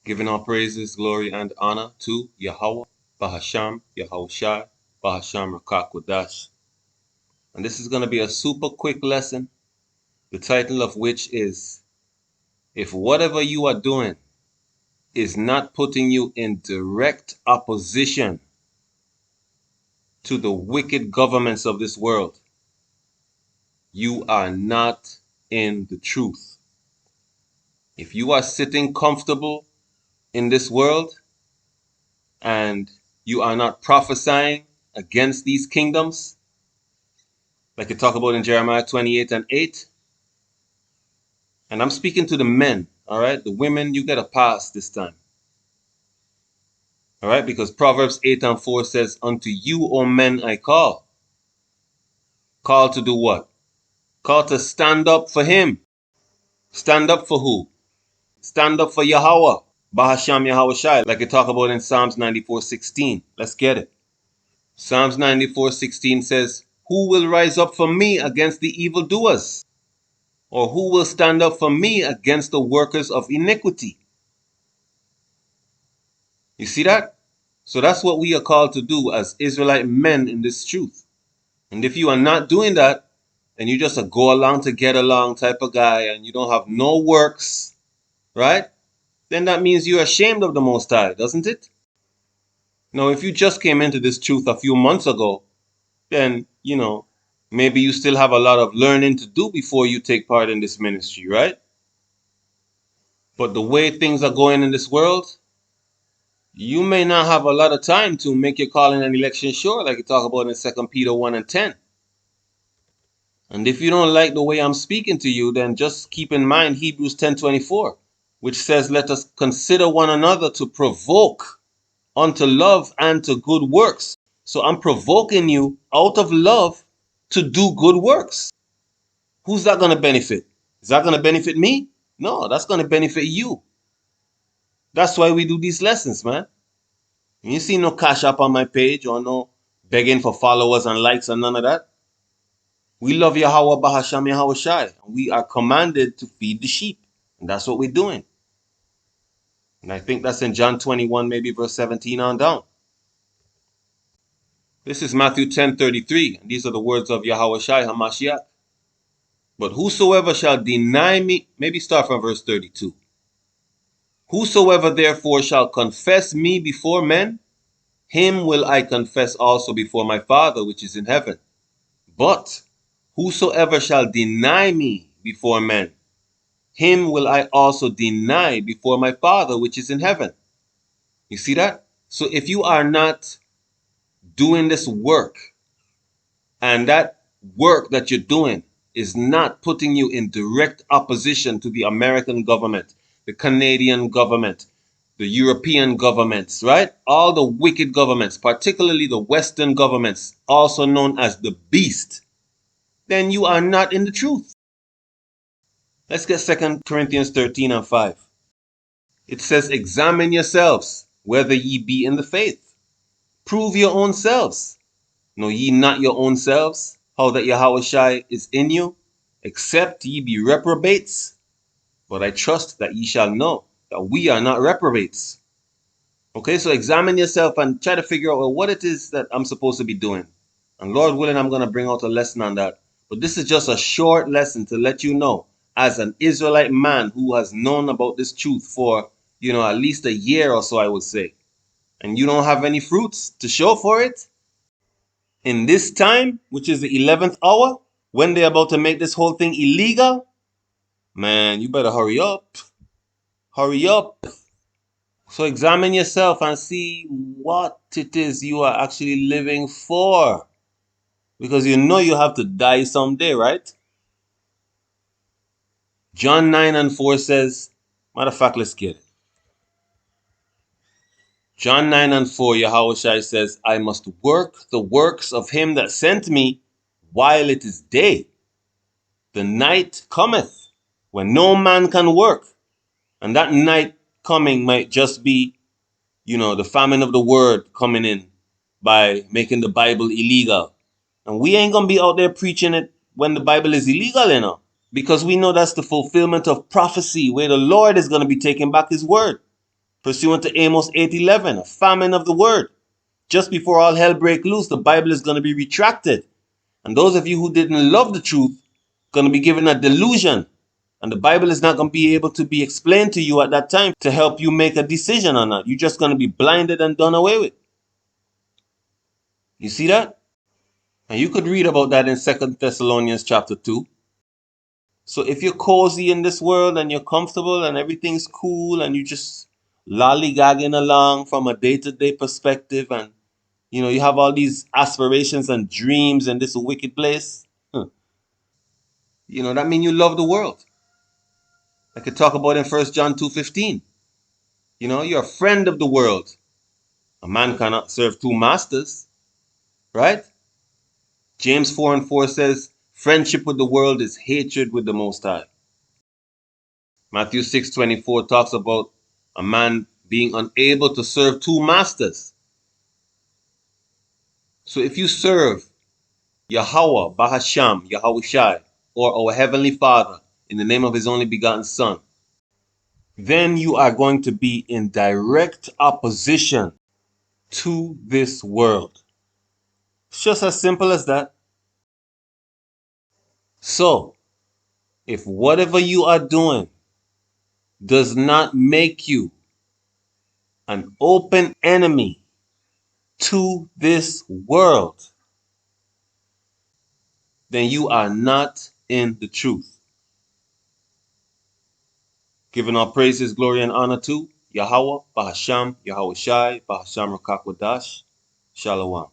Giving all praises, glory, and honor to Yahawah, Bahasham, Yahawashi, Bahasham Rakakwadash. And this is going to be a super quick lesson, the title of which is, If Whatever You Are Doing is Not Putting You in Direct Opposition to the wicked governments of this world, you are not in the truth. If you are sitting comfortable in this world and you are not prophesying against these kingdoms, like it talk about in Jeremiah 28 and 8. And I'm speaking to the men, all right? The women, you get a pass this time. All right? Because Proverbs 8 and 4 says, Unto you, O men, I call. Call to do what? Call to stand up for him. Stand up for who? Stand up for Yahawah, Bahasham Yahawashi, like it talk about in Psalms 94:16. Let's get it. Psalms 94:16 says, Who will rise up for me against the evildoers? Or who will stand up for me against the workers of iniquity? You see that? So that's what we are called to do as Israelite men in this truth. And if you are not doing that, and you just a go along to get along type of guy, and you don't have no works, right? Then that means you're ashamed of the Most High, doesn't it? Now, if you just came into this truth a few months ago, then, maybe you still have a lot of learning to do before you take part in this ministry, right? But the way things are going in this world, you may not have a lot of time to make your calling and election sure, like you talk about in 2 Peter 1 and 10. And if you don't like the way I'm speaking to you, then just keep in mind Hebrews 10:24, which says, Let us consider one another to provoke unto love and to good works. So I'm provoking you out of love to do good works. Who's that going to benefit? Is that going to benefit me? No, that's going to benefit you. That's why we do these lessons, man. You see no cash up on my page or no begging for followers and likes and none of that. We love Yahawah, Bahasham, Yahawashi. We are commanded to feed the sheep. And that's what we're doing. And I think that's in John 21, maybe verse 17 on down. This is Matthew 10:33. And these are the words of Yahawashi HaMashiach. But whosoever shall deny me, maybe start from verse 32. Whosoever therefore shall confess me before men, him will I confess also before my Father which is in heaven. But whosoever shall deny me before men, him will I also deny before my Father which is in heaven. You see that? So if you are not doing this work, and that work that you're doing is not putting you in direct opposition to the American government, the Canadian government, the European governments, right? All the wicked governments, particularly the Western governments, also known as the beast, then you are not in the truth. Let's get 2 Corinthians 13 and 5. It says, Examine yourselves, whether ye be in the faith. Prove your own selves. Know ye not your own selves, how that Yahawashi is in you, except ye be reprobates? But I trust that ye shall know that we are not reprobates. Okay, so examine yourself and try to figure out what it is that I'm supposed to be doing. And Lord willing, I'm going to bring out a lesson on that. But this is just a short lesson to let you know, as an Israelite man who has known about this truth for, at least a year or so, I would say, and you don't have any fruits to show for it, in this time, which is the 11th hour, when they're about to make this whole thing illegal, man, you better hurry up. Hurry up. So examine yourself and see what it is you are actually living for. Because you know you have to die someday, right? John 9 and 4 says, matter of fact, let's get it. John 9 and 4, Yahawashi says, I must work the works of him that sent me while it is day. The night cometh when no man can work. And that night coming might just be, the famine of the word coming in by making the Bible illegal. And we ain't going to be out there preaching it when the Bible is illegal, because we know that's the fulfillment of prophecy where the Lord is going to be taking back his word. Pursuant to Amos 8:11, a famine of the word. Just before all hell break loose, the Bible is going to be retracted. And those of you who didn't love the truth, going to be given a delusion. And the Bible is not going to be able to be explained to you at that time to help you make a decision on that. You're just going to be blinded and done away with. You see that? And you could read about that in 2 Thessalonians chapter 2. So if you're cozy in this world and you're comfortable and everything's cool and you just lollygagging along from a day-to-day perspective, and you have all these aspirations and dreams in this wicked place, that means you love the world. I could talk about in 1 John 2:15. You're a friend of the world. A man cannot serve two masters, right? James 4:4 says, friendship with the world is hatred with the Most High. Matthew 6:24 talks about a man being unable to serve two masters. So if you serve Yahawah, Bahasham, Yahawashi, or our Heavenly Father in the name of His only begotten Son, then you are going to be in direct opposition to this world. It's just as simple as that. So, if whatever you are doing does not make you an open enemy to this world, then you are not in the truth. Giving all praises, glory, and honor to Yahawah, Bahasham, Yahawashi, Bahasham Rakakwadash, Shalom.